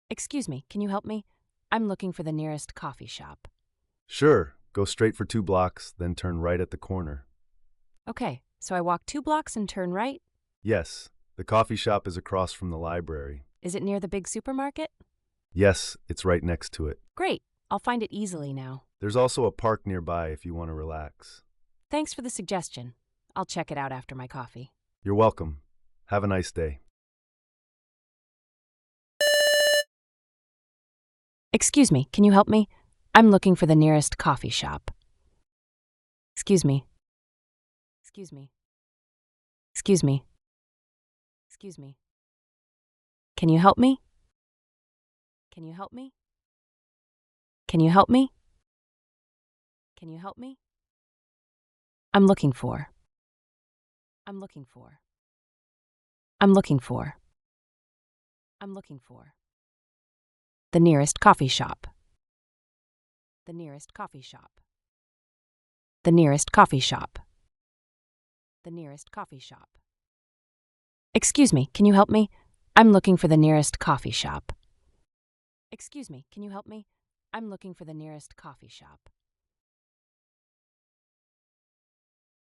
Excuse me, can you help me? I'm looking for the nearest coffee shop. Sure, go straight for 2 blocks, then turn right at the corner. Okay, so I walk 2 blocks and turn right? Yes, the coffee shop is across from the library. Is it near the big supermarket? Yes, it's right next to it. Great, I'll find it easily now. There's also a park nearby if you want to relax. Thanks for the suggestion. I'll check it out after my coffee. You're welcome. Have a nice day. Excuse me, can you help me? I'm looking for the nearest coffee shop. Excuse me. Excuse me. Excuse me. Excuse me. Can you help me? Can you help me? Can you help me? Can you help me? I'm looking for. I'm looking for. I'm looking for. I'm looking for. The nearest coffee shop. The nearest coffee shop. The nearest coffee shop. The nearest coffee shop. Excuse me, can you help me? I'm looking for the nearest coffee shop. Excuse me, can you help me? I'm looking for the nearest coffee shop.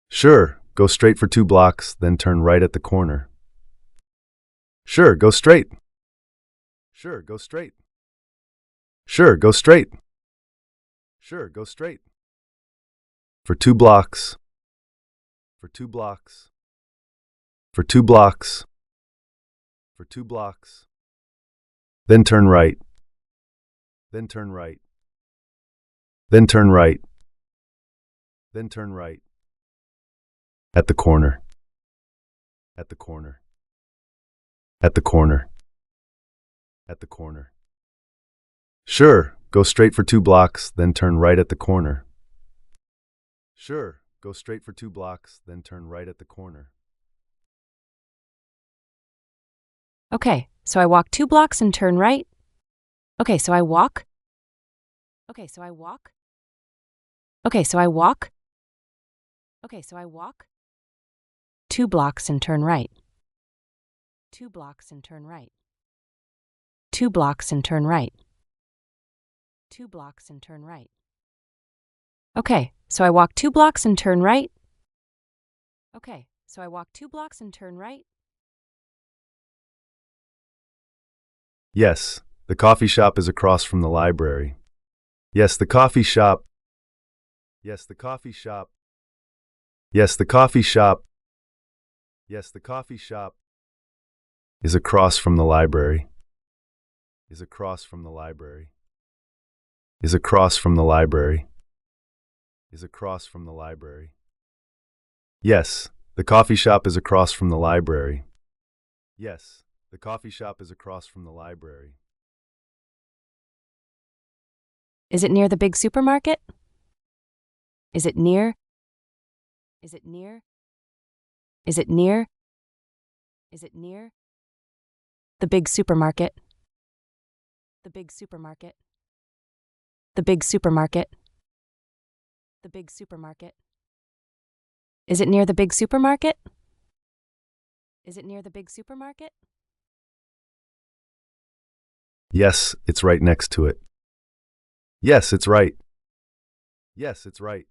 Sure, go straight for 2 blocks, then turn right at the corner. Sure, go straight. Sure, go straight. Sure, go straight. Sure, go straight. For 2 blocks. For 2 blocks. For 2 blocks. For 2 blocks. Then turn right. Then turn right. Then turn right. Then turn right. At the corner. At the corner. At the corner. At the corner. Sure, go straight for 2 blocks, then turn right at the corner. Sure, go straight for 2 blocks, then turn right at the corner. Okay, so I walk 2 blocks and turn right? Okay, so I walk? Okay, so I walk? Okay, so I walk? Okay, so I walk? 2 blocks and turn right. 2 blocks and turn right. 2 blocks and turn right. 2 blocks and turn right. Okay, so I walk 2 blocks and turn right? Okay, so I walk 2 blocks and turn right? Yes, the coffee shop is across from the library. Yes, the coffee shop. Yes, the coffee shop. Yes, the coffee shop. Yes, the coffee shop is across from the library. Is across from the library. Is across from the library. Is across from the library. Yes, the coffee shop is across from the library. Yes, the coffee shop is across from the library. Is it near the big supermarket? Is it near? Is it near? Is it near? Is it near? The big supermarket. The big supermarket. The big supermarket. The big supermarket. Is it near the big supermarket? Is it near the big supermarket? Yes, it's right next to it. Yes, it's right. Yes, it's right.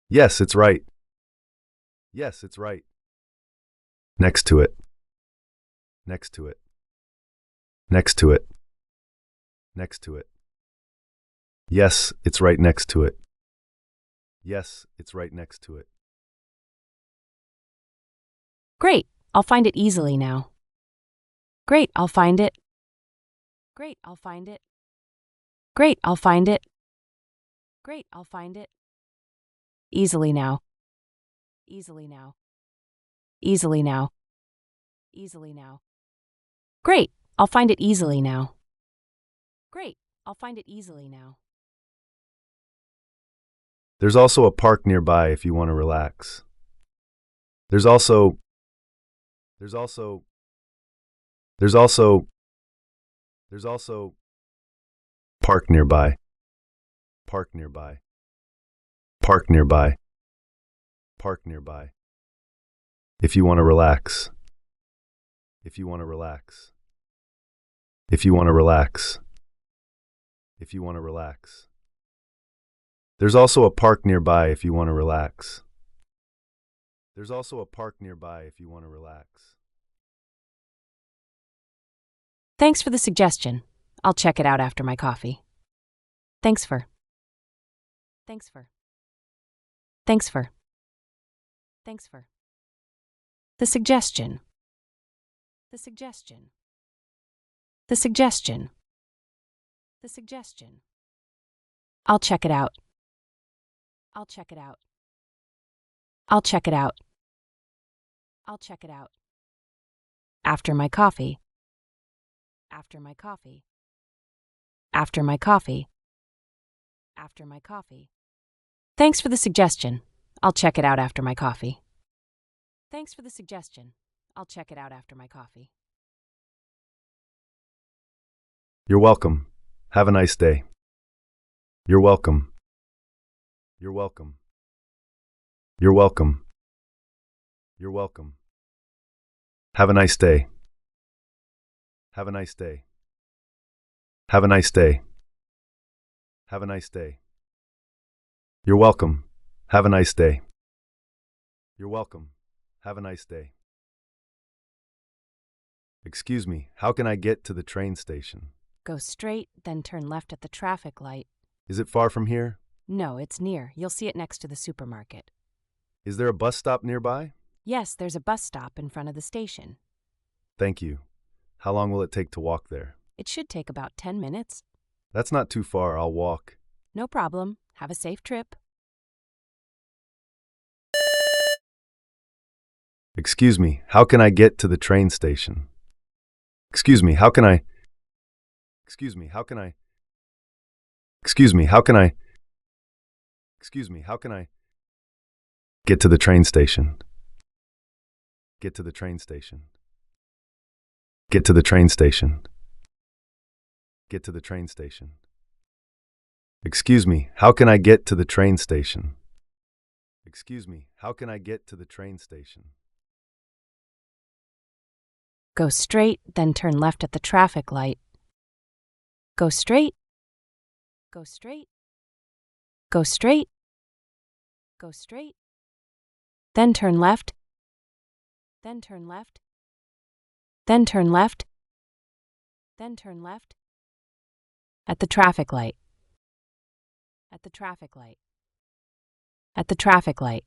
Yes, it's right. Yes, it's right. Next to it. Next to it. Next to it. Next to it. Yes, it's right next to it. Yes, it's right next to it. Great, I'll find it easily now. Great, I'll find it. Great, I'll find it. Great, I'll find it. Great, I'll find it. Easily now. Easily now. Easily now. Easily now. Great, I'll find it easily now. Great, I'll find it easily now. There's also a park nearby if you want to relax. There's also park nearby. Park nearby. Park nearby. Park nearby. If you want to relax. If you want to relax. If you want to relax. If you want to relax. There's also a park nearby if you want to relax. There's also a park nearby if you want to relax. Thanks for the suggestion. I'll check it out after my coffee. Thanks for. Thanks for. Thanks for. Thanks for. The suggestion. The suggestion. The suggestion. The suggestion. I'll check it out. I'll check it out. I'll check it out. I'll check it out. After my coffee. After my coffee. After my coffee. After my coffee. Thanks for the suggestion. I'll check it out after my coffee. Thanks for the suggestion. I'll check it out after my coffee. You're welcome. Have a nice day. You're welcome. You're welcome. You're welcome. You're welcome. Have a nice day. Have a nice day. Have a nice day. Have a nice day. You're welcome. Have a nice day. You're welcome. Have a nice day. Excuse me, how can I get to the train station? Go straight, then turn left at the traffic light. Is it far from here? No, it's near. You'll see it next to the supermarket. Is there a bus stop nearby? Yes, there's a bus stop in front of the station. Thank you. How long will it take to walk there? It should take about 10 minutes. That's not too far. I'll walk. No problem. Have a safe trip. Excuse me, how can I get to the train station? Excuse me, how can I? Excuse me, how can I? Excuse me, how can I? Excuse me, how can I? Get to the train station. Get to the train station. Get to the train station. Get to the train station. Excuse me, how can I get to the train station? Excuse me, how can I get to the train station? Go straight, then turn left at the traffic light. Go straight. Go straight. Go straight. Go straight. Then turn left. Then turn left. Then turn left. Then turn left. At the traffic light. At the traffic light. At the traffic light.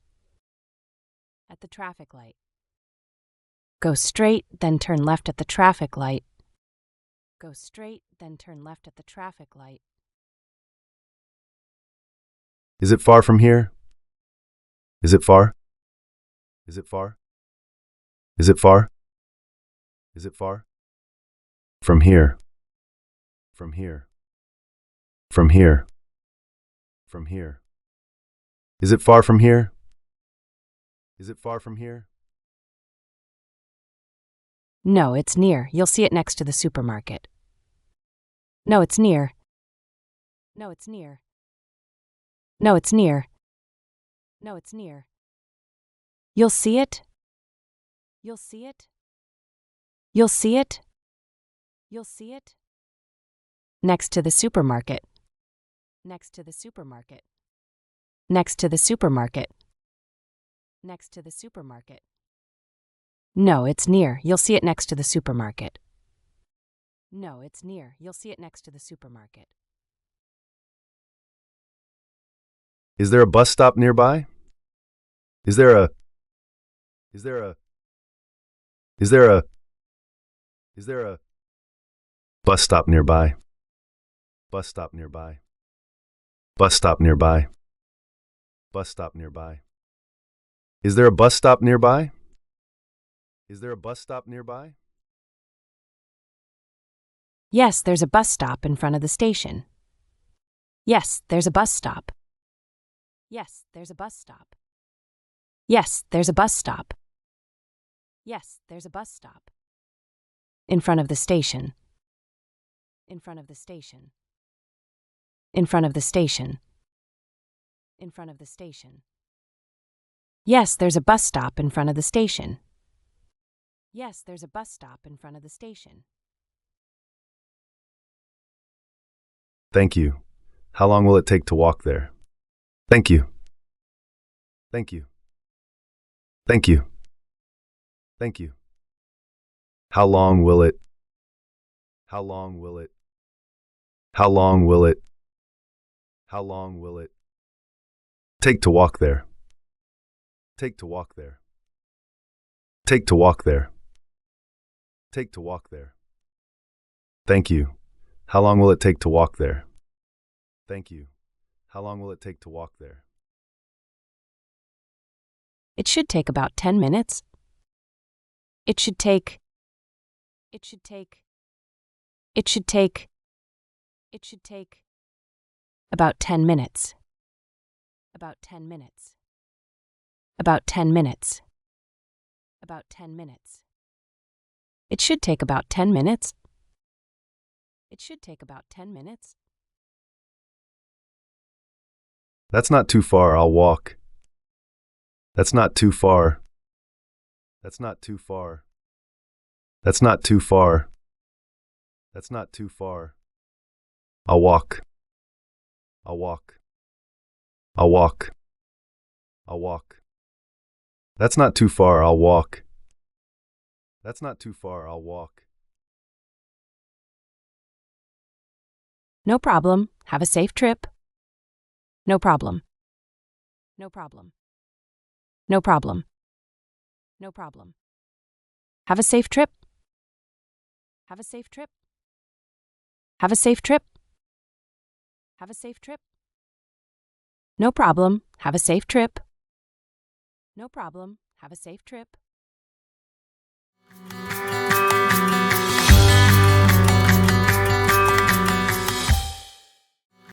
At the traffic light. Go straight, then turn left at the traffic light. Go straight, then turn left at the traffic light. Is it far from here? Is it far? Is it far? Is it far? Is it far? From here. From here. From here. From here. Is it far from here? Is it far from here? No, it's near. You'll see it next to the supermarket. No, it's near. No, it's near. No, it's near. No, it's near. You'll see it. You'll see it. You'll see it. You'll see it. Next to the supermarket. Next to the supermarket. Next to the supermarket. Next to the supermarket. No, it's near. You'll see it next to the supermarket. No, it's near. You'll see it next to the supermarket. Is there a bus stop nearby? Is there a bus stop nearby? Bus stop nearby. Bus stop nearby. Bus stop nearby. Is there a bus stop nearby? Is there a bus stop nearby? Yes, there's a bus stop in front of the station. Yes, there's a bus stop. Yes, there's a bus stop. Yes, there's a bus stop. Yes, there's a bus stop. In front of the station. In front of the station. In front of the station. In front of the station. Yes, there's a bus stop in front of the station. Yes, there's a bus stop in front of the station. Thank you. How long will it take to walk there? Thank you. Thank you. Thank you. Thank you. How long will it? How long will it? How long will it? How long will it take to walk there? Take to walk there. Take to walk there. Take to walk there. Thank you. How long will it take to walk there? Thank you. How long will it take to walk there? It should take about 10 minutes. It should take. It should take. It should take. It should take. About 10 minutes. About 10 minutes. About 10 minutes. About 10 minutes. It should take about 10 minutes. It should take about 10 minutes. That's not too far, I'll walk. That's not too far. That's not too far. That's not too far. That's not too far. I'll walk. I'll walk. I'll walk. I'll walk. That's not too far, I'll walk. That's not too far, I'll walk. No problem. Have a safe trip. No problem. No problem. No problem. No problem. Have a safe trip. Have a safe trip. Have a safe trip. Have a safe trip. No problem. Have a safe trip. No problem. Have a safe trip.